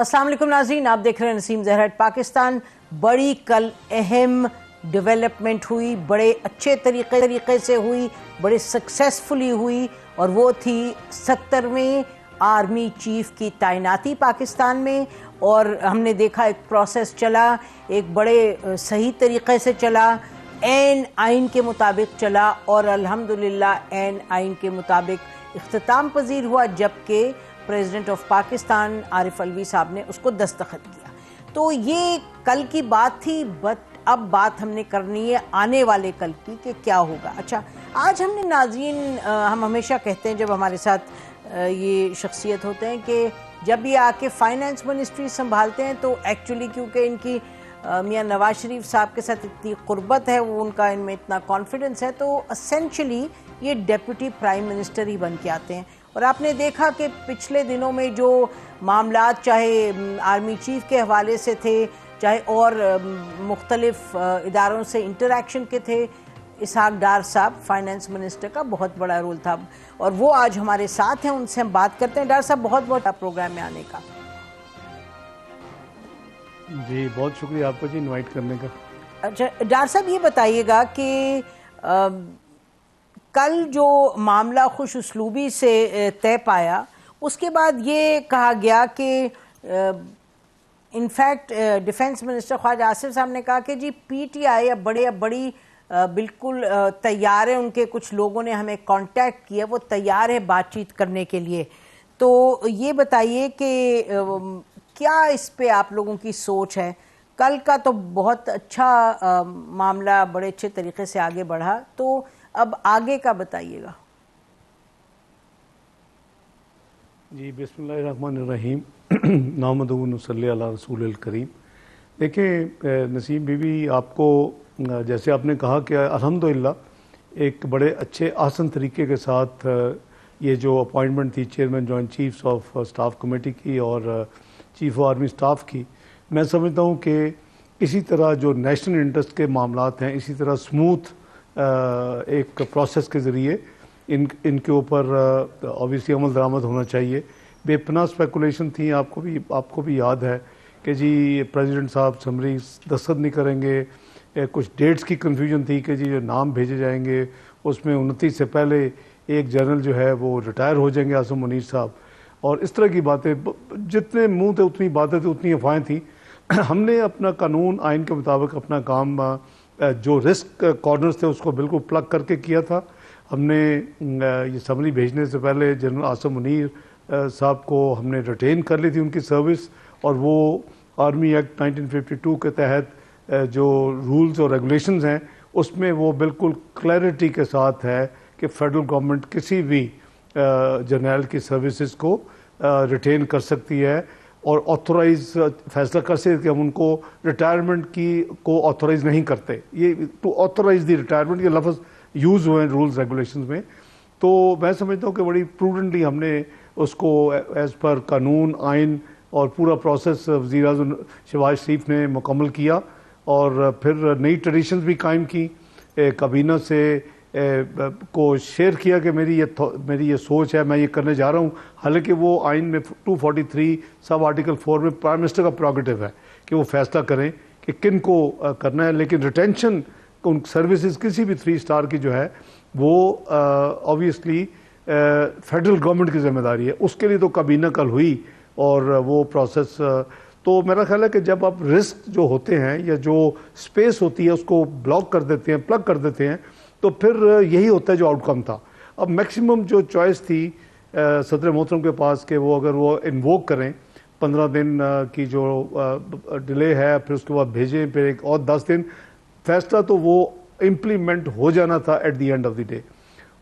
السلام علیکم ناظرین، آپ دیکھ رہے ہیں نسیم زہرا پاکستان۔ بڑی کل اہم ڈیولپمنٹ ہوئی، بڑے اچھے طریقے سے ہوئی، بڑے سکسیسفلی ہوئی، اور وہ تھی 70ویں آرمی چیف کی تعیناتی پاکستان میں۔ اور ہم نے دیکھا ایک پروسیس چلا، ایک بڑے صحیح طریقے سے چلا، عین آئین کے مطابق چلا، اور الحمدللہ عین آئین کے مطابق اختتام پذیر ہوا، جبکہ پریزیڈنٹ آف پاکستان عارف علوی صاحب نے اس کو دستخط کیا۔ تو یہ کل کی بات تھی، بٹ اب بات ہم نے کرنی ہے آنے والے کل کی کہ کیا ہوگا۔ اچھا، آج ہم نے ناظرین، ہم ہمیشہ کہتے ہیں جب ہمارے ساتھ یہ شخصیت ہوتے ہیں کہ جب یہ آ کے فائنانس منسٹری سنبھالتے ہیں تو ایکچولی کیونکہ ان کی میاں نواز شریف صاحب کے ساتھ اتنی قربت ہے، وہ ان کا ان میں اتنا کانفیڈنس ہے، تو اسینشلی یہ ڈیپٹی پرائم منسٹر ہی بن کے آتے ہیں۔ اور آپ نے دیکھا کہ پچھلے دنوں میں جو معاملات چاہے آرمی چیف کے حوالے سے تھے، چاہے اور مختلف اداروں سے انٹریکشن کے تھے، اسحاق ڈار صاحب فائنانس منسٹر کا بہت بڑا رول تھا، اور وہ آج ہمارے ساتھ ہیں، ان سے ہم بات کرتے ہیں۔ ڈار صاحب، بہت بہت پروگرام میں آنے کا۔ جی بہت شکریہ آپ کو جی انوائٹ کرنے کا۔ اچھا ڈار صاحب، یہ بتائیے گا کہ کل جو معاملہ خوش اسلوبی سے طے پایا، اس کے بعد یہ کہا گیا کہ انفیکٹ ڈیفنس منسٹر خواجہ آصف صاحب نے کہا کہ جی پی ٹی آئی اب بڑی بالکل تیار ہے، ان کے کچھ لوگوں نے ہمیں کانٹیکٹ کیا، وہ تیار ہے بات چیت کرنے کے لیے۔ تو یہ بتائیے کہ کیا اس پہ آپ لوگوں کی سوچ ہے؟ کل کا تو بہت اچھا معاملہ بڑے اچھے طریقے سے آگے بڑھا، تو اب آگے کا بتائیے گا۔ جی بسم اللہ الرحمن الرحیم، نحمدہ و نصلی علی رسول الکریم۔ دیکھیں نسیم بی بی، آپ کو جیسے آپ نے کہا کہ الحمدللہ ایک بڑے اچھے آسن طریقے کے ساتھ یہ جو اپوائنٹمنٹ تھی chairman joint chiefs of staff committee کی اور چیف آف آرمی سٹاف کی، میں سمجھتا ہوں کہ اسی طرح جو نیشنل انٹرسٹ کے معاملات ہیں، اسی طرح سموتھ ایک پروسیس کے ذریعے ان کے اوپر obviously عمل درآمد ہونا چاہیے۔ بے پناہ اسپیکولیشن تھیں، آپ کو بھی یاد ہے کہ جی پریزیڈنٹ صاحب سمری دستخط نہیں کریں گے، کچھ ڈیٹس کی کنفیوژن تھی کہ جی جو نام بھیجے جائیں گے اس میں 29 سے پہلے ایک جنرل جو ہے وہ ریٹائر ہو جائیں گے، عاصم منیر صاحب، اور اس طرح کی باتیں، جتنے منہ تھے اتنی باتیں تھیں، اتنی افواہیں تھیں۔ ہم نے اپنا قانون آئین کے مطابق اپنا کام جو رسک کارنرز تھے اس کو بالکل پلگ کر کے کیا تھا۔ ہم نے یہ سمری بھیجنے سے پہلے جنرل عاصم منیر صاحب کو ہم نے ریٹین کر لی تھی ان کی سروس، اور وہ آرمی ایکٹ 1952 کے تحت جو رولز اور ریگولیشنز ہیں اس میں وہ بالکل کلیئرٹی کے ساتھ ہے کہ فیڈرل گورنمنٹ کسی بھی جرنیل کی سروسز کو ریٹین کر سکتی ہے اور آتھورائز فیصلہ کر سکتے کہ ہم ان کو ریٹائرمنٹ کی کو آتھورائز نہیں کرتے۔ یہ ٹو آتھورائز دی ریٹائرمنٹ، یہ لفظ یوز ہوئے ہیں رولز ریگولیشنز میں۔ تو میں سمجھتا ہوں کہ بڑی پروڈنٹلی ہم نے اس کو ایز پر قانون، آئین اور پورا پروسیس وزیر اعظم شہباز شریف نے مکمل کیا، اور پھر نئی ٹریڈیشنز بھی قائم کی، کابینہ سے کو شیئر کیا کہ میری یہ سوچ ہے، میں یہ کرنے جا رہا ہوں، حالانکہ وہ آئین میں 243 سب آرٹیکل 4 میں پرائم منسٹر کا پریروگیٹو ہے کہ وہ فیصلہ کریں کہ کن کو کرنا ہے، لیکن ریٹینشن ان سروسز کسی بھی 3 اسٹار کی جو ہے وہ obviously فیڈرل گورنمنٹ کی ذمہ داری ہے، اس کے لیے تو کابینہ کل ہوئی، اور وہ پروسیس تو میرا خیال ہے کہ جب آپ رسک جو ہوتے ہیں یا جو اسپیس ہوتی ہے اس کو بلاک کر دیتے ہیں، پلگ کر دیتے ہیں، تو پھر یہی ہوتا ہے جو آؤٹ کم تھا۔ اب میکسیمم جو چوائس تھی صدر محترم کے پاس کہ وہ اگر وہ انووک کریں 15 دن کی جو ڈیلے ہے، پھر اس کے بعد بھیجیں، پھر ایک اور 10 دن، فیصلہ تو وہ امپلیمنٹ ہو جانا تھا at the end of the day.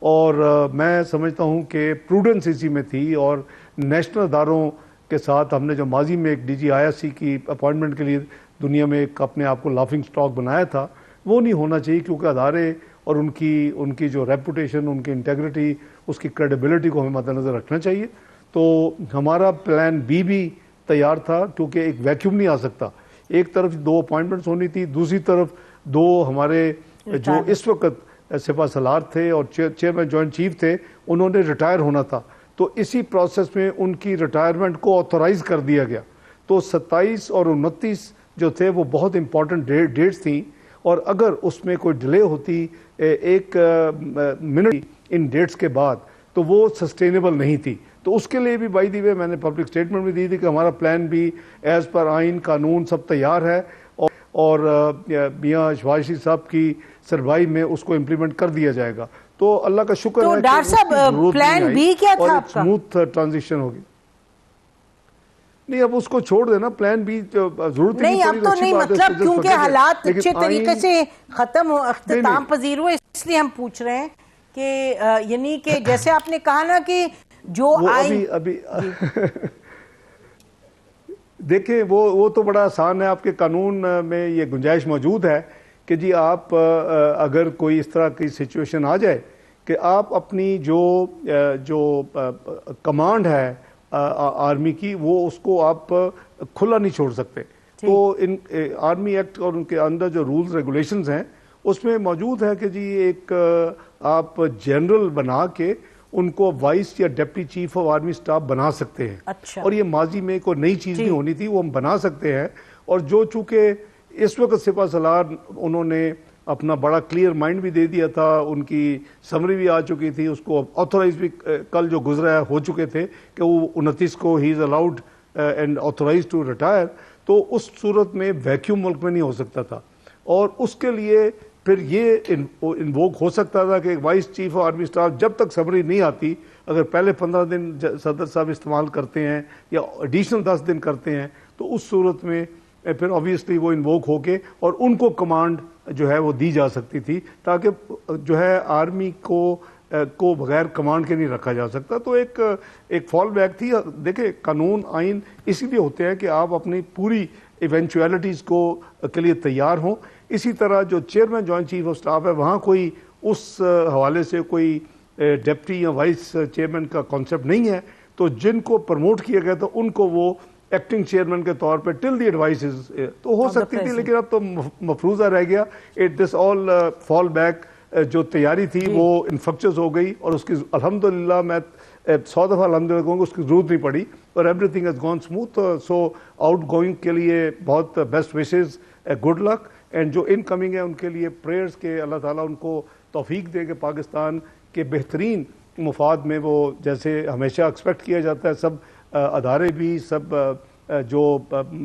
اور میں سمجھتا ہوں کہ پروڈنس اسی میں تھی، اور نیشنل اداروں کے ساتھ ہم نے جو ماضی میں ایک D G I S C کی اپوائنٹمنٹ کے لیے دنیا میں ایک اپنے آپ کو لافنگ سٹاک بنایا تھا، وہ نہیں ہونا چاہیے، کیونکہ ادارے اور ان کی جو ریپوٹیشن، ان کی انٹیگریٹی، اس کی کریڈیبلٹی کو ہمیں مد نظر رکھنا چاہیے۔ تو ہمارا پلان بی بھی تیار تھا، کیونکہ ایک ویکیوم نہیں آ سکتا، ایک طرف 2 اپوائنٹمنٹس ہونی تھی، دوسری طرف 2 ہمارے جو اس وقت سپہ سالار تھے اور چیئرمین جوائنٹ چیف تھے، انہوں نے ریٹائر ہونا تھا، تو اسی پروسیس میں ان کی ریٹائرمنٹ کو آتھورائز کر دیا گیا۔ تو 27 اور 29 جو تھے وہ بہت امپورٹنٹ ڈیٹس تھیں، اور اگر اس میں کوئی ڈیلے ہوتی ایک منٹ ان ڈیٹس کے بعد تو وہ سسٹینیبل نہیں تھی. تو اس کے لیے بھی بائی دی وے میں نے پبلک اسٹیٹمنٹ بھی دی تھی کہ ہمارا پلان بھی ایز پر آئین قانون سب تیار ہے، اور میاں شہباز شریف صاحب کی سربراہی میں اس کو امپلیمنٹ کر دیا جائے گا. تو اللہ کا شکر تو ہے ڈاکٹر صاحب پلان بی کیا تھا آپ کا؟ اسموتھ ٹرانزیشن ہوگی. نہیں اب اس کو چھوڑ دینا، پلان بھی ضرورت نہیں اب تو نہیں، مطلب کیونکہ حالات اچھے طریقے سے ختم ہو، اختتام پذیر ہوئے، اس لیے ہم پوچھ رہے ہیں کہ یعنی کہ جیسے آپ نے کہا نا کہ جو ابھی دیکھیں وہ تو بڑا آسان ہے، آپ کے قانون میں یہ گنجائش موجود ہے کہ جی آپ اگر کوئی اس طرح کی سچویشن آ جائے کہ آپ اپنی جو کمانڈ ہے آرمی کی، وہ اس کو آپ کھلا نہیں چھوڑ سکتے. تو ان آرمی ایکٹ اور ان کے اندر جو رولز ریگولیشنز ہیں اس میں موجود ہے کہ جی ایک آپ جنرل بنا کے ان کو وائس یا deputy chief of army staff بنا سکتے ہیں. اور یہ ماضی میں کوئی نئی چیز نہیں ہونی تھی، وہ ہم بنا سکتے ہیں. اور جو چونکہ اس وقت سپہ سالار انہوں نے اپنا بڑا کلیئر مائنڈ بھی دے دیا تھا، ان کی سمری بھی آ چکی تھی، اس کو آتھورائز بھی کل جو گزرا ہے ہو چکے تھے کہ وہ 29 کو ہی is allowed and authorize to retire. تو اس صورت میں ویکیوم ملک میں نہیں ہو سکتا تھا، اور اس کے لیے پھر یہ انووک ہو سکتا تھا کہ vice chief of army staff جب تک سمری نہیں آتی، اگر پہلے 15 دن صدر صاحب استعمال کرتے ہیں یا ایڈیشنل 10 دن کرتے ہیں تو اس صورت میں پھر آبویسلی وہ انووک ہو کے اور ان کو کمانڈ جو ہے وہ دی جا سکتی تھی، تاکہ جو ہے آرمی کو بغیر کمانڈ کے نہیں رکھا جا سکتا. تو ایک فال بیک تھی. دیکھیں قانون آئین اسی لیے ہوتے ہیں کہ آپ اپنی پوری ایونچویلٹیز کے لیے تیار ہوں. اسی طرح جو chairman joint chief of staff ہے، وہاں کوئی اس حوالے سے کوئی ڈپٹی یا وائس چیئرمین کا کانسیپٹ نہیں ہے. تو جن کو پروموٹ کیا گیا تھا ان کو وہ ایکٹنگ چیئرمین کے طور پہ ٹل دی ایڈوائسز تو ہو سکتی تھی، لیکن اب تو مفروضہ رہ گیا. دس آل فال بیک جو تیاری تھی وہ انفیکچس ہو گئی، اور اس کی الحمدللہ میں 100 دفعہ الحمدللہ کہوں گا اس کی ضرورت نہیں پڑی، اور everything has gone smooth. So outgoing کے لیے بہت best wishes, good luck. And جو ان کمنگ ہے ان کے لیے پریئرز کے اللہ تعالیٰ ان کو توفیق دے کہ پاکستان کے بہترین مفاد میں وہ جیسے ہمیشہ ایکسپیکٹ کیا جاتا ہے، سب ادارے بھی، سب جو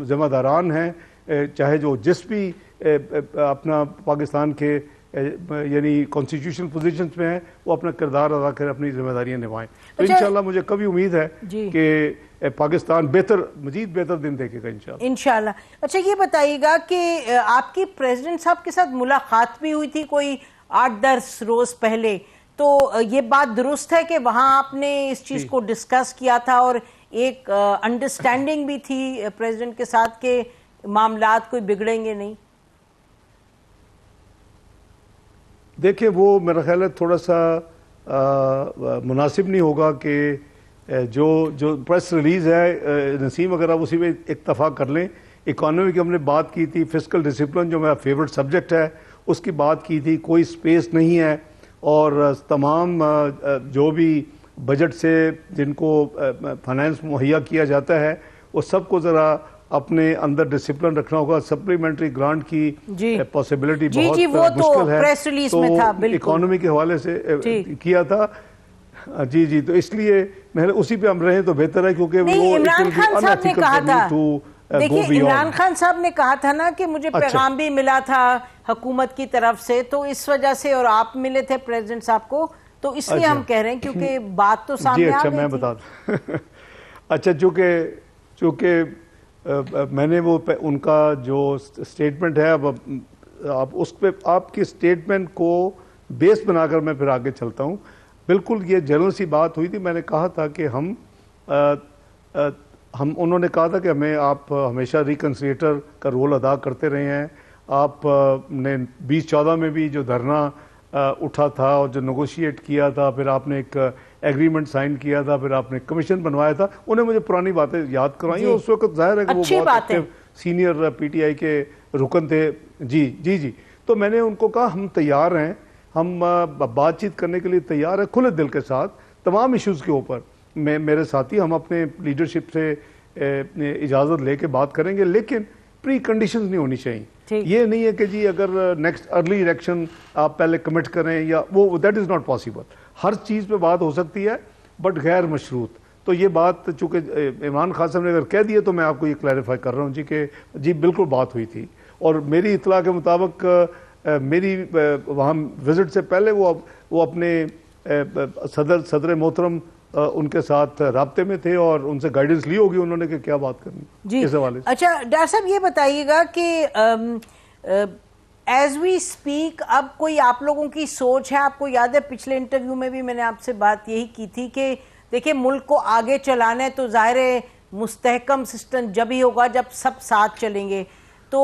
ذمہ داران ہیں، چاہے جو جس بھی اپنا پاکستان کے یعنی کانسٹیٹیوشن پوزیشنز میں ہیں، وہ اپنا کردار ادا کریں، اپنی ذمہ داریاں نبھائیں. تو انشاءاللہ مجھے کبھی امید ہے کہ پاکستان مزید بہتر دن دیکھے گا انشاءاللہ. اچھا یہ بتائیے گا کہ آپ کی پریزیڈنٹ صاحب کے ساتھ ملاقات بھی ہوئی تھی کوئی 8-10 روز پہلے، تو یہ بات درست ہے کہ وہاں آپ نے اس چیز کو ڈسکس کیا تھا اور ایک انڈرسٹینڈنگ بھی تھی پریزیڈنٹ کے ساتھ کہ معاملات کوئی بگڑیں گے نہیں؟ دیکھیں وہ میرا خیال ہے تھوڑا سا مناسب نہیں ہوگا کہ جو پریس ریلیز ہے نسیم، اگر آپ اسی میں اکتفا کر لیں. اکانومی کی ہم نے بات کی تھی، فسکل ڈسپلن جو میرا فیورٹ سبجیکٹ ہے اس کی بات کی تھی، کوئی سپیس نہیں ہے، اور تمام جو بھی بجٹ سے جن کو فائنانس مہیا کیا جاتا ہے وہ سب کو ذرا اپنے اندر ڈسپلن رکھنا ہوگا. سپلیمنٹری گرانٹ کی پاسبلٹی بہت مشکل ہے، تو اکانومی کے حوالے سے کیا تھا. جی تو اس لیے میں اسی پہ ہم رہیں تو بہتر ہے، کیونکہ وہ عمران خان صاحب نے کہا تھا، دیکھیں عمران خان صاحب نے کہا تھا نا کہ مجھے پیغام بھی ملا تھا حکومت کی طرف سے، تو اس وجہ سے، اور آپ ملے تھے پریزیڈنٹ صاحب کو، تو اس لیے ہم کہہ رہے ہیں کیونکہ بات تو سامنے آ گئی تھی. اچھا میں بتا دوں. اچھا چونکہ میں نے وہ ان کا جو سٹیٹمنٹ ہے، اب آپ اس پہ آپ کی سٹیٹمنٹ کو بیس بنا کر میں پھر آگے چلتا ہوں. بالکل یہ جنرل سی بات ہوئی تھی. میں نے کہا تھا کہ انہوں نے کہا تھا کہ آپ ہمیشہ ریکنسیلیٹر کا رول ادا کرتے رہے ہیں. آپ نے 2014 میں بھی جو دھرنا اٹھا تھا اور جو نیگوشیٹ کیا تھا، پھر آپ نے ایک ایگریمنٹ سائن کیا تھا، پھر آپ نے کمیشن بنوایا تھا. انہیں مجھے پرانی باتیں یاد کرائیں. اس وقت ظاہر ہے کہ وہ بہت سینئر پی ٹی آئی کے رکن تھے. جی تو میں نے ان کو کہا ہم تیار ہیں، ہم بات چیت کرنے کے لیے تیار ہیں کھلے دل کے ساتھ تمام ایشوز کے اوپر. میرے ساتھی ہم اپنے لیڈرشپ سے اجازت لے کے بات کریں گے، لیکن پری کنڈیشنز نہیں ہونی چاہیے. یہ نہیں ہے کہ جی اگر نیکسٹ ارلی الیکشن آپ پہلے کمٹ کریں یا وہ دیٹ از ناٹ پاسبل. ہر چیز پہ بات ہو سکتی ہے بٹ غیر مشروط. تو یہ بات چونکہ عمران خان صاحب نے اگر کہہ دیے تو میں آپ کو یہ کلیریفائی کر رہا ہوں جی کہ جی بالکل بات ہوئی تھی. اور میری اطلاع کے مطابق میری وہاں وزٹ سے پہلے وہ اپنے صدر محترم ان کے ساتھ رابطے میں تھے اور ان سے گائیڈنس لی ہوگی انہوں نے کہ کیا بات کرنی جی. اس حوالے سے. اچھا ڈاکٹر صاحب یہ بتائیے گا کہ ایز وی اسپیک اب کوئی آپ لوگوں کی سوچ ہے؟ آپ کو یاد ہے پچھلے انٹرویو میں بھی میں نے آپ سے بات یہی کی تھی کہ دیکھیں ملک کو آگے چلانا ہے تو ظاہر ہے مستحکم سسٹم جب ہی ہوگا جب سب ساتھ چلیں گے. تو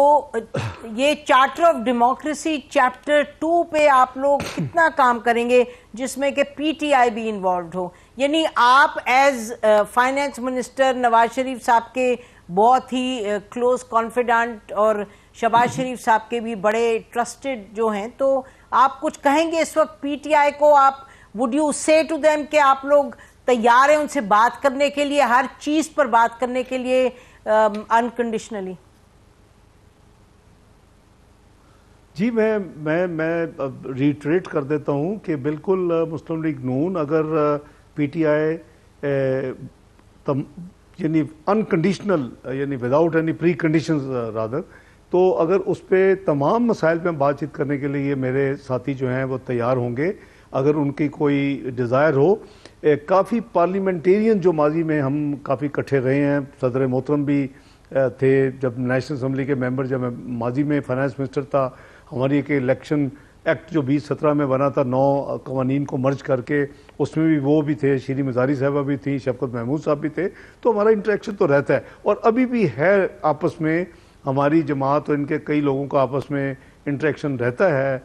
یہ چارٹر آف ڈیموکریسی چیپٹر 2 پہ آپ لوگ کتنا کام کریں گے جس میں کہ پی ٹی آئی بھی انوالوڈ ہو؟ یعنی آپ as finance minister Nawaz Sharif صاحب کے بہت ہی کلوز کانفیڈنٹ اور شہباز شریف صاحب کے بھی بڑے ٹرسٹڈ جو ہیں، تو آپ کچھ کہیں گے اس وقت پی ٹی آئی کو؟ آپ وڈ یو سے ٹو دیم کہ آپ لوگ تیار ہیں ان سے بات کرنے کے لیے، ہر چیز پر بات کرنے کے لیے انکنڈیشنلی؟ جی میں ریٹریٹ کر دیتا ہوں کہ بالکل مسلم لیگ نون اگر پی ٹی آئی یعنی انکنڈیشنل یعنی وداؤٹ اینی پری کنڈیشنز رادر، تو اگر اس پہ تمام مسائل پہ بات چیت کرنے کے لیے میرے ساتھی جو ہیں وہ تیار ہوں گے. اگر ان کی کوئی ڈیزائر ہو، کافی پارلیمنٹیرین جو ماضی میں ہم کافی اکٹھے رہے ہیں، صدر محترم بھی تھے جب نیشنل اسمبلی کے ممبر، جب میں ماضی میں فائنانس منسٹر تھا، ہماری ایک الیکشن ایکٹ جو 2017 میں بنا تھا 9 قوانین کو مرج کر کے، اس میں بھی وہ بھی تھے، شیریں مزاری صاحبہ بھی تھیں، شفقت محمود صاحب بھی تھے. تو ہمارا انٹریکشن تو رہتا ہے اور ابھی بھی ہے آپس میں. ہماری جماعت اور ان کے کئی لوگوں کا آپس میں انٹریکشن رہتا ہے،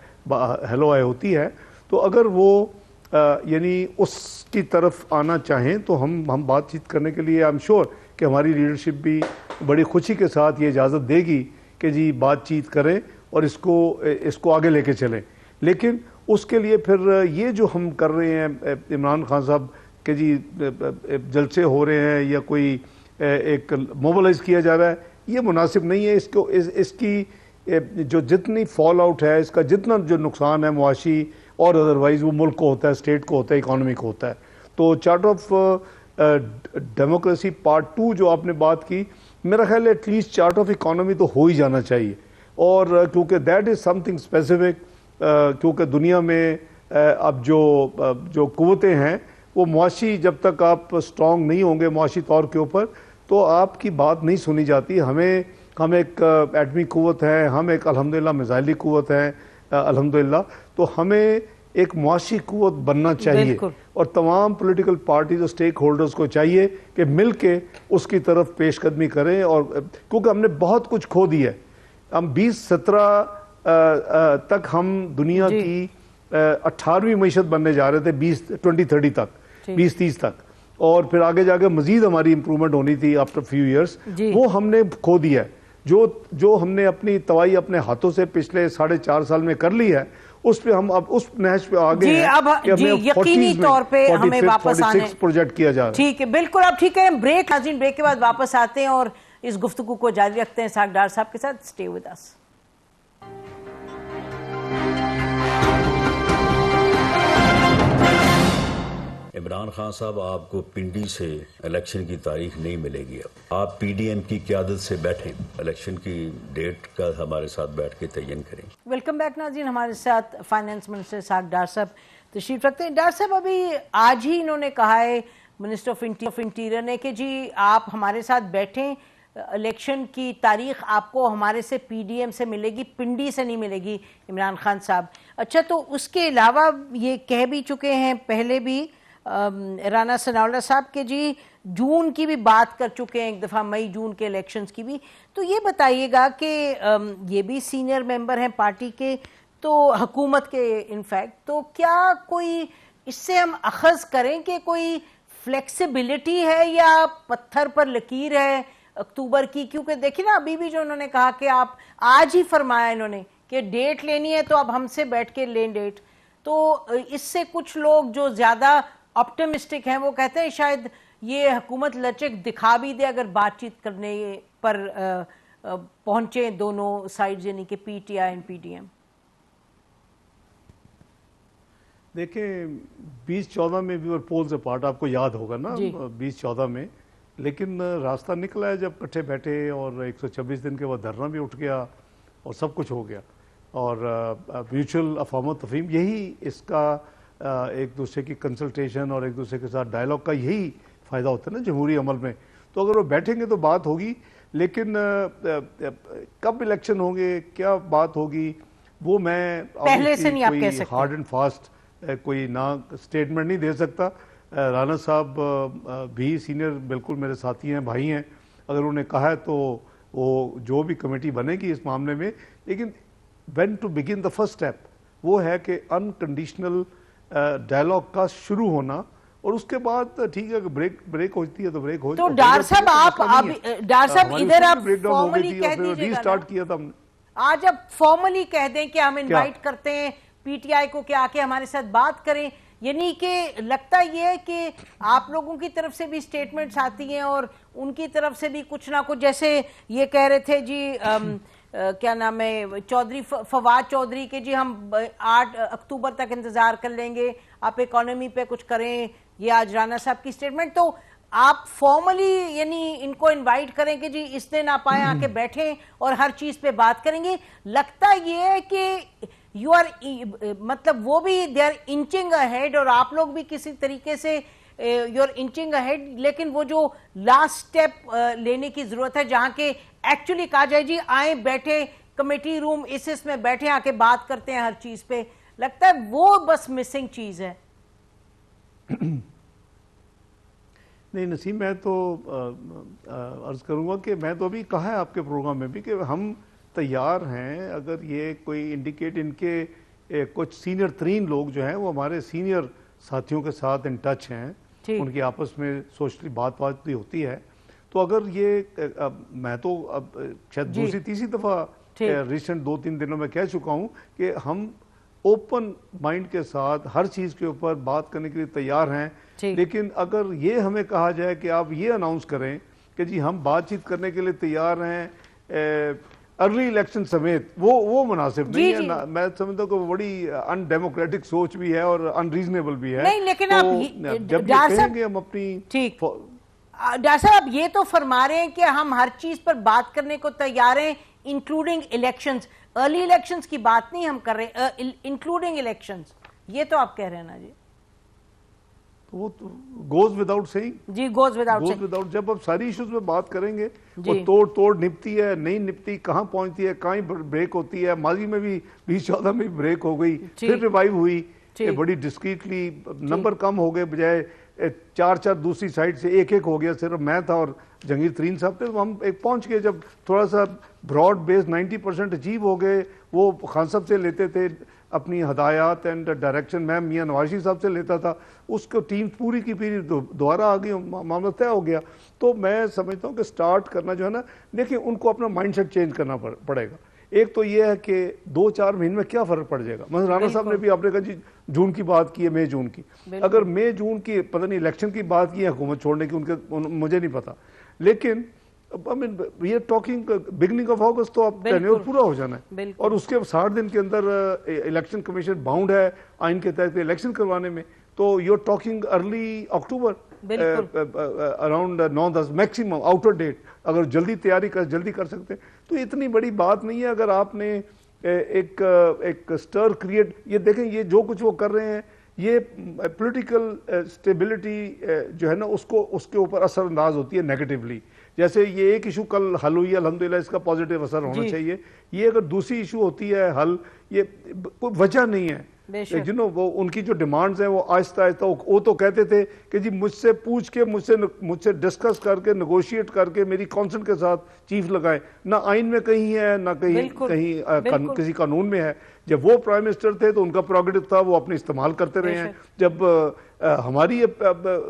ہیلو آئے ہوتی ہے. تو اگر وہ یعنی اس کی طرف آنا چاہیں تو ہم بات چیت کرنے کے لیے آئی ایم شیور کہ ہماری لیڈرشپ بھی بڑی خوشی کے ساتھ یہ اجازت دے گی کہ جی بات چیت کریں اور اس کو آگے لے کے چلیں. لیکن اس کے لیے پھر یہ جو ہم کر رہے ہیں عمران خان صاحب کہ جی جلسے ہو رہے ہیں یا کوئی ایک موبلائز کیا جا رہا ہے، یہ مناسب نہیں ہے. اس کی جو جتنی فال آؤٹ ہے، اس کا جتنا جو نقصان ہے معاشی اور ادروائز وہ ملک کو ہوتا ہے، اسٹیٹ کو ہوتا ہے، اکانومی کو ہوتا ہے. تو چارٹر آف ڈیموکریسی پارٹ 2 جو آپ نے بات کی، میرا خیال ہے at least charter of economy تو ہو ہی جانا چاہیے. اور کیونکہ that is something specific, کیونکہ دنیا میں اب جو قوتیں ہیں وہ معاشی، جب تک آپ اسٹرانگ نہیں ہوں گے معاشی طور کے اوپر تو آپ کی بات نہیں سنی جاتی. ہم ایک ایٹمی قوت ہے، ہم ایک الحمدللہ میزائلی قوت ہے الحمدللہ. تو ہمیں ایک معاشی قوت بننا چاہیے اور تمام پولیٹیکل پارٹیز اور سٹیک ہولڈرز کو چاہیے کہ مل کے اس کی طرف پیش قدمی کریں. اور کیونکہ ہم نے بہت کچھ کھو دیا ہے. ہم 2017 تک ہم دنیا کی 18ویں معیشت بننے جا رہے تھے 2030 تک، 2030 تک. اور پھر آگے جا کے مزید ہماری امپرومنٹ ہونی تھی آفٹر فیو ایئرس. وہ ہم نے کھو دیا ہے. جو ہم نے اپنی توائی اپنے ہاتھوں سے پچھلے 4.5 سال میں کر لی ہے، اس پہ ہم اب اس نہج پہ آگے ہیں کہ ہمیں یقینی طور پہ ہمیں واپس آنے 46 پروجیکٹ کیا جا رہا ہے. ٹھیک ہے، بالکل. اب ٹھیک ہے، بریک ناظرین، بریک کے بعد واپس آتے ہیں اور اس گفتگو کو جاری رکھتے ہیں اسحاق ڈار صاحب کے ساتھ. Stay with us. Imran Khan صاحب، آپ کو پنڈی سے الیکشن کی تاریخ نہیں ملے گی. اب آپ پی ڈی ایم کی قیادت سے بیٹھیں، الیکشن کی ڈیٹ کا ہمارے ساتھ بیٹھ کے تعین کریں. ویلکم بیک ناظرین. ہمارے ساتھ فائنانس منسٹر اسحاق ڈار صاحب تشریف رکھتے ہیں. ڈار صاحب، ابھی آج ہی انہوں نے کہا ہے منسٹر آف انٹیریئر نے کہ جی آپ ہمارے ساتھ بیٹھیں، الیکشن کی تاریخ آپ کو ہمارے سے پی ڈی ایم سے ملے گی، پنڈی سے نہیں ملے گی عمران خان صاحب. اچھا، تو اس کے علاوہ یہ کہہ بھی چکے ہیں پہلے بھی رانا ثناءاللہ صاحب کے جی جون کی بھی بات کر چکے ہیں، ایک دفعہ مئی جون کے الیکشنز کی بھی. تو یہ بتائیے گا کہ یہ بھی سینئر ممبر ہیں پارٹی کے، تو حکومت کے انفیکٹ، تو کیا کوئی اس سے ہم اخذ کریں کہ کوئی فلیکسیبلٹی ہے یا پتھر پر لکیر ہے اکتوبر کی؟ کیونکہ دیکھیں نا، ابھی بھی جو انہوں نے کہا کہ آپ آج ہی فرمایا انہوں نے کہ ڈیٹ لینی ہے تو اب ہم سے بیٹھ کے لیں ڈیٹ. تو اس سے کچھ لوگ جو زیادہ آپٹمسٹک ہیں وہ کہتے ہیں شاید یہ حکومت لچک دکھا بھی دے اگر بات چیت کرنے پر پہنچے دونوں سائڈز یعنی کہ P T I and P D M? دیکھیں 2014 میں بھی پولز اپارٹ، آپ کو یاد ہوگا نا 2014 میں، لیکن راستہ نکلا ہے جب کٹھے بیٹھے اور 126 دن کے بعد دھرنا بھی اٹھ گیا اور سب کچھ ہو گیا، اور میوچل افہام و تفہیم، یہی اس کا ایک دوسرے کی کنسلٹیشن اور ایک دوسرے کے ساتھ ڈائلاگ کا یہی فائدہ ہوتا ہے نا جمہوری عمل میں. تو اگر وہ بیٹھیں گے تو بات ہوگی، لیکن کب الیکشن ہوں گے، کیا بات ہوگی، وہ میں پہلے سے نہیں آپ کہہ سکتے، ہارڈ اینڈ فاسٹ کوئی نہ اسٹیٹمنٹ نہیں دے سکتا. رانا صاحب بھی سینئر بالکل میرے ساتھی ہیں، بھائی ہیں، اگر انہوں نے کہا ہے تو وہ جو بھی کمیٹی بنے گی اس معاملے میں، لیکن when to begin the first step وہ ہے کہ انکنڈیشنل ڈائلاگ کا شروع ہونا، اور اس کے بعد ٹھیک ہے کہ بریک ہوتی ہے تو بریک ہو. تو ڈار صاحب ادھر آپ فارملی کہہ دیجئے ری گا، سٹارٹ کیا تھا ہم نے. آج اب فارملی کہہ دیں کہ ہم انوائٹ کرتے ہیں پی ٹی آئی کو کہ آ کے ہمارے ساتھ بات کریں، یعنی کہ لگتا یہ ہے کہ آپ لوگوں کی طرف سے بھی سٹیٹمنٹس آتی ہیں اور ان کی طرف سے بھی کچھ نہ کچھ، جیسے یہ کہہ رہے تھے جی کیا نام ہے چودھری فواد چودھری کے جی ہم 8 اکتوبر تک انتظار کر لیں گے، آپ اکانومی پہ کچھ کریں، یہ آج رانا صاحب کی سٹیٹمنٹ. تو آپ فارملی یعنی ان کو انوائٹ کریں کہ جی اس دن آپ آئیں، آ کے بیٹھیں اور ہر چیز پہ بات کریں گے. لگتا یہ ہے کہ یو آر مطلب وہ بھی دے آر انچنگ اہیڈ اور آپ لوگ بھی کسی طریقے سے یو آر انچنگ اہیڈ، لیکن وہ جو لاسٹ سٹیپ لینے کی ضرورت ہے جہاں کہ ایکچولی کہا جائے جی آئیں بیٹھے کمیٹی روم اس میں بیٹھے، آ کے بات کرتے ہیں ہر چیز پہ، لگتا ہے وہ بس مسنگ چیز ہے. نہیں نسیم، میں تو عرض کروں گا کہ میں تو ابھی کہا ہے آپ کے پروگرام میں بھی کہ ہم تیار ہیں. اگر یہ کوئی انڈیکیٹ، ان کے کچھ سینئر ترین لوگ جو ہیں وہ ہمارے سینئر ساتھیوں کے ساتھ ان ٹچ ہیں، ان کی آپس میں سوچتی بات بھی ہوتی ہے، تو اگر یہ میں تو اب شاید دوسری تیسری دفعہ ریسنٹ 2-3 دنوں میں کہہ چکا ہوں کہ ہم اوپن مائنڈ کے ساتھ ہر چیز کے اوپر بات کرنے کے لیے تیار ہیں. لیکن اگر یہ ہمیں کہا جائے کہ آپ یہ اناؤنس کریں کہ جی ہم بات چیت کرنے کے لیے تیار ہیں ارلی الیکشن سمیت، وہ مناسب نہیں ہے. میں سمجھتا ہوں کہ وہ بڑی ان ڈیموکریٹک سوچ بھی ہے اور ان ریزنیبل بھی ہے. نہیں لیکن آپ جب یہ کہیں گے ہم اپنی ڈاکٹر صاحب یہ تو فرما رہے ہیں کہ ہم ہر چیز پر بات کرنے کو تیار ہیں انکلوڈنگ الیکشنز، ارلی الیکشنز کی بات نہیں ہم کر رہے، انکلوڈنگ الیکشنز، یہ تو آپ کہہ رہے ہیں نا جی. وہ گوز وداؤٹ سیئنگ، جی گوز وداؤٹ. جب آپ ساری ایشوز میں بات کریں گے وہ توڑ نپتی ہے نہیں نپتی، کہاں پہنچتی ہے، کہاں بریک ہوتی ہے. ماضی میں بھی 2014 میں بریک ہو گئی، پھر ریوائیو ہوئی بڑی ڈسکریٹلی، نمبر کم ہو گئے، بجائے 4 دوسری سائڈ سے 1 ہو گیا، صرف میں تھا اور جہانگیر ترین صاحب تھے. ہم ایک پہنچ گئے جب تھوڑا سا براڈ بیس 90% اچیو ہو گئے. وہ خان صاحب سے لیتے تھے اپنی ہدایات اینڈ ڈائریکشن، میں میاں نواز شریف صاحب سے لیتا تھا، اس کو ٹیم پوری کی پوری دوبارہ آ گئی، معاملہ طے ہو گیا. تو میں سمجھتا ہوں کہ سٹارٹ کرنا جو ہے نا، دیکھیں ان کو اپنا مائنڈ سیٹ چینج کرنا پڑے گا. ایک تو یہ ہے کہ 2-4 مہینے میں کیا فرق پڑ جائے گا. مثلا رانا صاحب نے بھی آپ نے کہا جی جون کی بات کی ہے، مئی جون کی، اگر مئی جون کی پتہ نہیں الیکشن کی بات کی ہے حکومت چھوڑنے کی، مجھے نہیں پتا، لیکن we are talking beginning of August, تو اب ٹینیور پورا ہو جانا ہے اور اس کے 60 دن کے اندر الیکشن کمیشن باؤنڈ ہے آئین کے تحت الیکشن کروانے میں. تو you are talking early October, around 9-10 maximum outer date. اگر جلدی تیاری جلدی کر سکتے تو اتنی بڑی بات نہیں ہے. اگر آپ نے ایک سٹر کریٹ، یہ دیکھیں یہ جو کچھ وہ کر رہے ہیں یہ پولیٹیکل سٹیبلٹی جو ہے نا اس کے اوپر اثر انداز ہوتی ہے نیگیٹیولی. جیسے یہ ایک ایشو کل حل ہوئی ہے الحمدللہ، اس کا پازیٹیو اثر ہونا چاہیے. یہ اگر دوسری ایشو ہوتی ہے حل، یہ کوئی وجہ نہیں ہے. جنہوں وہ ان کی جو ڈیمانڈز ہیں وہ آہستہ آہستہ، وہ تو کہتے تھے کہ جی مجھ سے پوچھ کے مجھ سے ڈسکس کر کے نیگوشیٹ کر کے میری کونسل کے ساتھ چیف لگائیں. نہ آئین میں کہیں ہے نہ کہیں کسی قانون میں ہے. جب وہ پرائم منسٹر تھے تو ان کا پروگیٹو تھا، وہ اپنے استعمال کرتے رہے ہیں. جب ہماری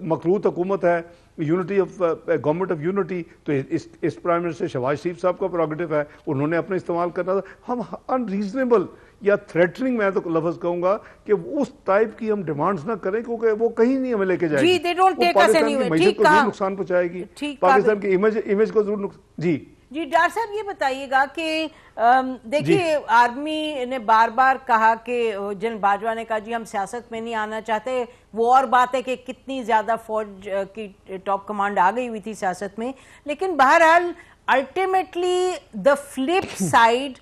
مخلوط حکومت ہے unity of government of unity, تو اس پرائم منسٹر شہباز شریف صاحب کا پروگیٹو ہے، انہوں نے اپنا استعمال کرنا تھا. ہم انریزنیبل یا تھریٹننگ میں تو لفظ کہوں گا کہ اس ٹائپ کی ہم ڈیمانڈز نہ کریں، کیونکہ وہ کہیں نہیں ہمیں لے کے جائے گی. they don't take us Pakistan کی anywhere. معیشت کو ضرور نقصان پہنچائے گی، پاکستان کی امیج کو ضرور جی ڈاکٹر صاحب یہ بتائیے گا کہ دیکھیے آرمی نے بار بار کہا کہ جنرل باجوہ نے کہا جی ہم سیاست میں نہیں آنا چاہتے. وہ اور بات ہے کہ کتنی زیادہ فوج کی ٹاپ کمانڈ آ گئی ہوئی تھی سیاست میں، لیکن بہرحال ultimately the flip side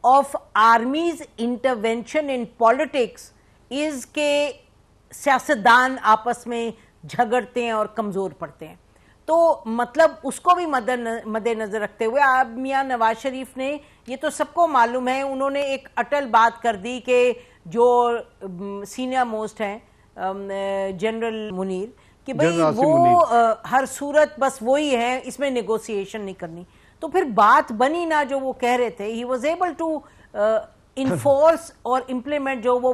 of armies intervention in politics is کہ سیاستدان آپس میں جھگڑتے ہیں اور کمزور پڑتے ہیں. تو مطلب اس کو بھی مد نظر رکھتے ہوئے اب میاں نواز شریف نے، یہ تو سب کو معلوم ہے، انہوں نے ایک اٹل بات کر دی کہ جو سینئر موسٹ ہیں جنرل منیر، کہ بھئی وہ ہر صورت بس وہی ہے، اس میں نیگوسیشن نہیں کرنی. تو پھر بات بنی نہ جو وہ کہہ رہے تھے. He was able to enforce اور امپلیمنٹ جو وہ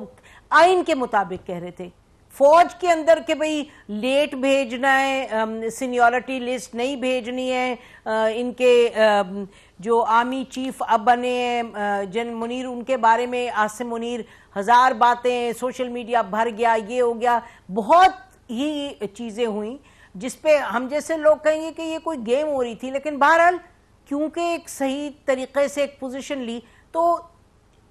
آئین کے مطابق کہہ رہے تھے فوج کے اندر کہ بھئی لیٹ بھیجنا ہے، سینیورٹی لسٹ نہیں بھیجنی ہے. ان کے جو آرمی چیف اب بنے ہیں جن منیر، ان کے بارے میں عاصم منیر ہزار باتیں، سوشل میڈیا بھر گیا، یہ ہو گیا، بہت ہی چیزیں ہوئیں جس پہ ہم جیسے لوگ کہیں گے کہ یہ کوئی گیم ہو رہی تھی. لیکن بہرحال کیونکہ ایک صحیح طریقے سے ایک پوزیشن لی، تو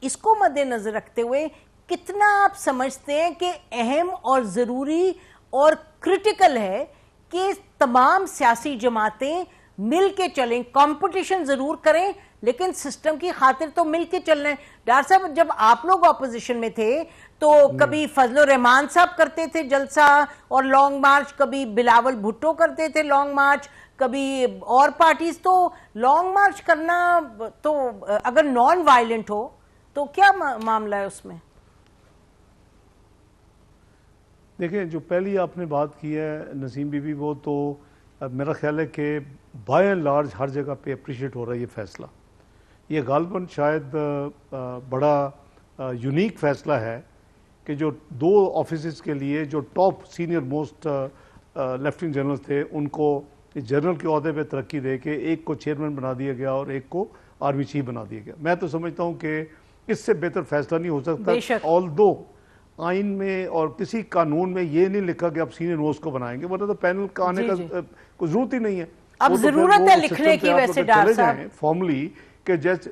اس کو مد نظر رکھتے ہوئے کتنا آپ سمجھتے ہیں کہ اہم اور ضروری اور کرٹیکل ہے کہ تمام سیاسی جماعتیں مل کے چلیں، کمپٹیشن ضرور کریں لیکن سسٹم کی خاطر تو مل کے چلنا ہے. ڈاکٹر صاحب جب آپ لوگ اپوزیشن میں تھے تو کبھی فضل الرحمان صاحب کرتے تھے جلسہ اور لانگ مارچ، کبھی بلاول بھٹو کرتے تھے لانگ مارچ، کبھی اور پارٹیز. تو لانگ مارچ کرنا تو اگر نان وائلنٹ ہو تو کیا معاملہ ہے اس میں؟ دیکھیں جو پہلی آپ نے بات کی ہے نسیم بی بی، وہ تو میرا خیال ہے کہ بائی اینڈ لارج ہر جگہ پہ اپریشیٹ ہو رہا ہے یہ فیصلہ. یہ غالباً شاید بڑا یونیک فیصلہ ہے کہ جو دو آفیسز کے لیے جو top senior most lieutenant general تھے ان کو جنرل کے عہدے پہ ترقی دے کے ایک کو چیئرمین بنا دیا گیا اور ایک کو آرمی چیف بنا دیا گیا. میں تو سمجھتا ہوں کہ اس سے بہتر فیصلہ نہیں ہو سکتا. آلدو آئین میں اور کسی قانون میں یہ نہیں لکھا کہ آپ سینئر موسٹ کو بنائیں گے، ورنہ تو پینل کا آنے کا کوئی ضرورت ہی نہیں ہے. اب ضرورت ہے لکھنے کی ویسے ڈاکٹر صاحب فارملی کہ جیسے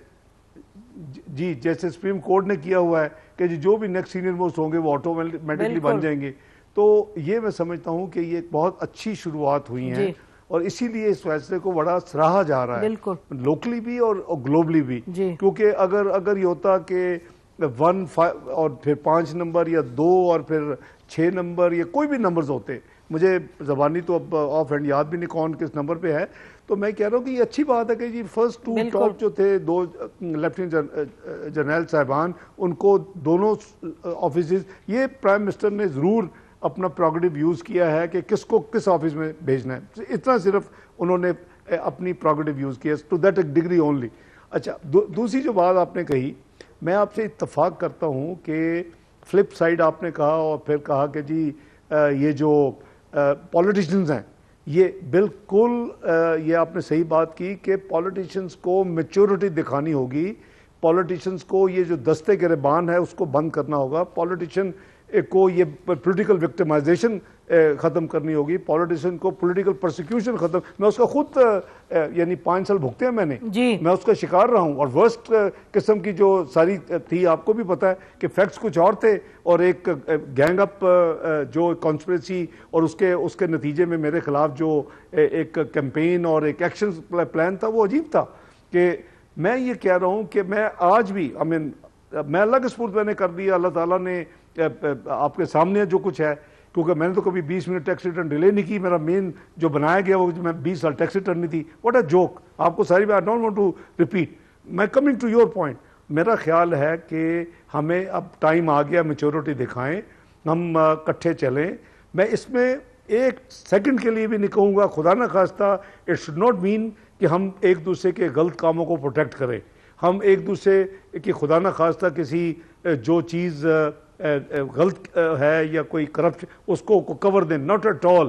سپریم کورٹ نے کیا ہوا ہے کہ جو بھی نیکسٹ سینئر موسٹ ہوں گے وہ آٹومیٹکلی بن جائیں گے. تو یہ میں سمجھتا ہوں کہ یہ بہت اچھی شروعات ہوئی ہیں اور اسی لیے اس فیصلے کو بڑا سراہا جا رہا ہے لوکلی بھی اور گلوبلی بھی. کیونکہ اگر یہ ہوتا کہ 1 اور پھر 5 نمبر یا 2 اور پھر 6 نمبر یا کوئی بھی نمبرز ہوتے، مجھے زبانی تو اب آف ہینڈ یاد بھی نہیں کون کس نمبر پہ ہے، تو میں کہہ رہا ہوں کہ یہ اچھی بات ہے کہ جی فرسٹ 2 ٹاپ جو تھے 2 لیفٹنٹ جنرل صاحبان، ان کو دونوں آفیسز، یہ پرائم منسٹر نے ضرور اپنا پروگیٹو یوز کیا ہے کہ کس کو کس آفس میں بھیجنا ہے، اتنا صرف انہوں نے اپنی پروگیٹو یوز کیا ٹو دیٹ ڈگری اونلی. اچھا دوسری جو بات آپ نے کہی، میں آپ سے اتفاق کرتا ہوں کہ فلپ سائڈ آپ نے کہا اور پھر کہا کہ جی یہ جو پولیٹیشنز ہیں، یہ بالکل یہ آپ نے صحیح بات کی کہ پولیٹیشنز کو میچورٹی دکھانی ہوگی. پولیٹیشنز کو یہ جو دستے گریبان ہے اس کو بند کرنا ہوگا. پولیٹیشن کو یہ پولیٹیکل وکٹمائزیشن ختم کرنی ہوگی. پولیٹیشن کو پولیٹیکل پرسیکیوشن ختم، میں اس کا خود یعنی 5 سال بھگتے ہیں میں اس کا شکار رہا ہوں. اور ورسٹ قسم کی جو ساری تھی، آپ کو بھی پتا ہے کہ فیکٹس کچھ اور تھے اور ایک گینگ اپ جو کانسپریسی اور اس کے نتیجے میں میرے خلاف جو ایک کیمپین اور ایک ایکشن پلان تھا وہ عجیب تھا. کہ میں یہ کہہ رہا ہوں کہ میں آج بھی میں اللہ کے سپرد میں نے کر دیا. اللہ تعالیٰ نے آپ کے سامنے جو کچھ ہے، کیونکہ میں نے تو کبھی 20 منٹ ٹیکس ریٹرن ڈیلے نہیں کی. میرا مین جو بنایا گیا وہ میں 20 سال ٹیکس ریٹرن نہیں تھی. What a joke. آپ کو ساری بات ڈونٹ وانٹ ٹو ریپیٹ. میں کمنگ ٹو یور پوائنٹ، میرا خیال ہے کہ ہمیں اب ٹائم آ گیا میچورٹی دکھائیں، ہم کٹھے چلیں. میں اس میں ایک سیکنڈ کے لیے بھی نہیں کہوں گا خدا نہ خواستہ اٹ شوڈ ناٹ مین کہ ہم ایک دوسرے کے غلط کاموں کو پروٹیکٹ کریں. ہم ایک دوسرے کی خدا نہ خواستہ کسی جو چیز غلط ہے یا کوئی کرپٹ اس کو کور دیں. Not at all.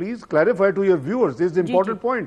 please clarify to your viewers this important point।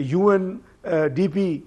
UNDP,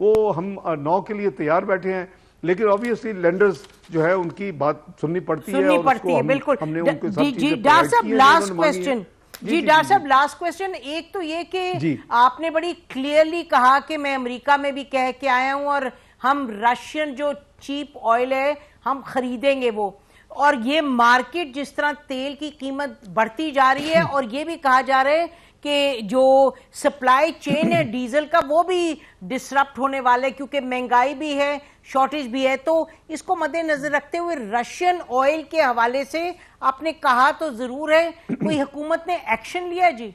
وہ ہم 9 کے لیے تیار بیٹھے ہیں، لیکن آبویسلی لینڈرز جو ہے ان کی بات سننی پڑتی ہے، اور اس کو بالکل. ہم نے ان کے ساتھ جی ڈاکٹر صاحب لاسٹ کویسچن، جی ڈاکٹر صاحب لاسٹ کویسچن، ایک تو یہ کہ آپ نے بڑی کلیئرلی کہا کہ میں امریکہ میں بھی کہہ کے آیا ہوں اور ہم رشین جو چیپ آئل ہے ہم خریدیں گے وہ، اور یہ مارکیٹ جس طرح تیل کی قیمت بڑھتی جا رہی ہے، اور یہ بھی کہا جا رہا ہے کہ جو سپلائی چین ہے ڈیزل کا وہ بھی ڈسرپٹ ہونے والے کیونکہ مہنگائی بھی ہے، شارٹیج بھی ہے. تو اس کو مد نظر رکھتے ہوئے رشین آئل کے حوالے سے آپ نے کہا تو ضرور ہے، کوئی حکومت نے ایکشن لیا جی؟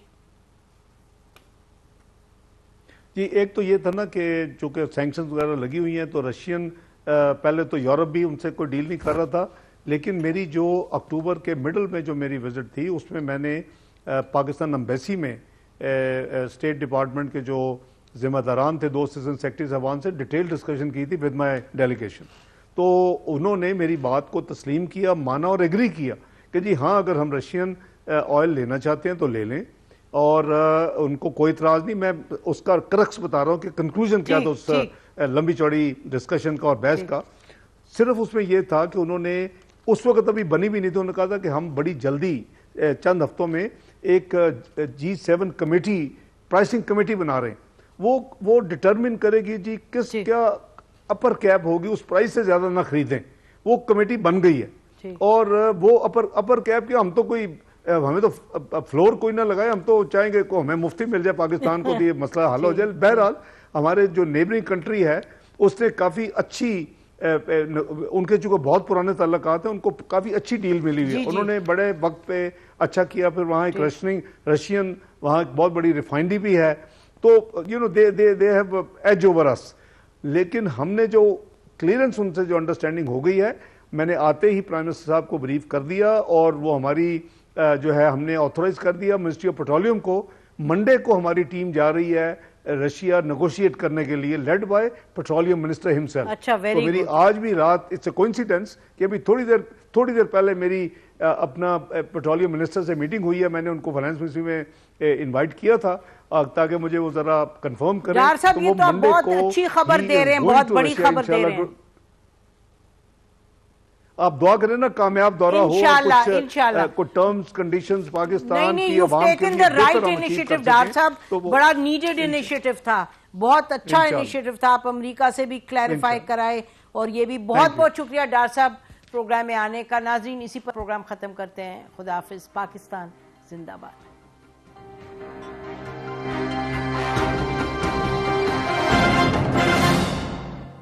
جی ایک تو یہ تھا نا کہ چونکہ سینکشنز وغیرہ لگی ہوئی ہیں تو رشین پہلے تو یورپ بھی ان سے کوئی ڈیل نہیں کر رہا تھا، لیکن میری جو اکتوبر کے مڈل میں جو میری وزٹ تھی اس میں نے پاکستان امبیسی میں اسٹیٹ ڈپارٹمنٹ کے جو ذمہ داران تھے، 2 اسسٹنٹ سیکرٹری صاحبان سے ڈیٹیل ڈسکشن کی تھی ود مائی ڈیلیگیشن. تو انہوں نے میری بات کو تسلیم کیا، مانا اور ایگری کیا کہ جی ہاں اگر ہم رشین آئل لینا چاہتے ہیں تو لے لیں، اور ان کو کوئی اعتراض نہیں. میں اس کا کرکس بتا رہا ہوں کہ کنکلوژن کیا تھا اس لمبی چوڑی ڈسکشن کا اور بحث کا. صرف اس میں یہ تھا کہ انہوں نے اس وقت ابھی بنی بھی نہیں تھی، انہوں نے کہا تھا کہ ہم بڑی جلدی چند ہفتوں میں ایک G7 کمیٹی، پرائسنگ کمیٹی بنا رہے ہیں، وہ ڈٹرمن کرے گی جی کس کیا اپر کیپ ہوگی، اس پرائس سے زیادہ نہ خریدیں. وہ کمیٹی بن گئی ہے، اور وہ اپر کیپ کیا، ہم تو کوئی ہمیں تو فلور کوئی نہ لگائے، ہم تو چاہیں گے ہمیں مفتی مل جائے پاکستان کو، یہ مسئلہ حل ہو جائے. بہرحال ہمارے جو نیبرنگ کنٹری ہے اس نے کافی اچھی، ان کے چونکہ بہت پرانے تعلقات ہیں، ان کو کافی اچھی ڈیل ملی ہوئی ہے. انہوں نے بڑے وقت پہ اچھا کیا. پھر وہاں ایک رشین وہاں ایک بہت بڑی ریفائنری بھی ہے، تو دے ہیو ایج اوور اس. لیکن ہم نے جو کلیئرنس ان سے جو انڈرسٹینڈنگ ہو گئی ہے، میں نے آتے ہی پرائم منسٹر صاحب کو بریف کر دیا، اور وہ ہماری جو ہے ہم نے آتھورائز کر دیا منسٹری آف پیٹرولیم کو. منڈے کو ہماری ٹیم جا رہی ہے رشیا نیگوشیٹ کرنے کے لیے، led by petroleum minister himself. تو میری آج بھی رات، اٹس اے کوئنسیڈنس کہ ابھی تھوڑی دیر پہلے میری اپنا پیٹرولیم منسٹر سے میٹنگ ہوئی ہے. میں نے ان کو فائنانس منسٹری میں انوائٹ کیا تھا تاکہ مجھے وہ ذرا کنفرم کریں. ڈاکٹر صاحب یہ تو آپ بہت اچھی خبر دے رہے ہیں، بہت بڑی خبر دے رہے ہیں. آپ دعا کریں نا کامیاب دورہ ہو، انشاءاللہ کچھ ٹرمز کنڈیشنز پاکستان کی عوام کے لیے رائٹ انیشیٹو. ڈاکٹر صاحب بڑا نیڈڈ انیشیٹو تھا، بہت اچھا انیشیٹو تھا. آپ امریکہ سے بھی کلیریفائی کرائے، اور یہ بھی بہت بہت شکریہ ڈاکٹر صاحب پروگرام میں آنے کا. ناظرین اسی پر پروگرام ختم کرتے ہیں. خدا حافظ. پاکستان زندہ باد.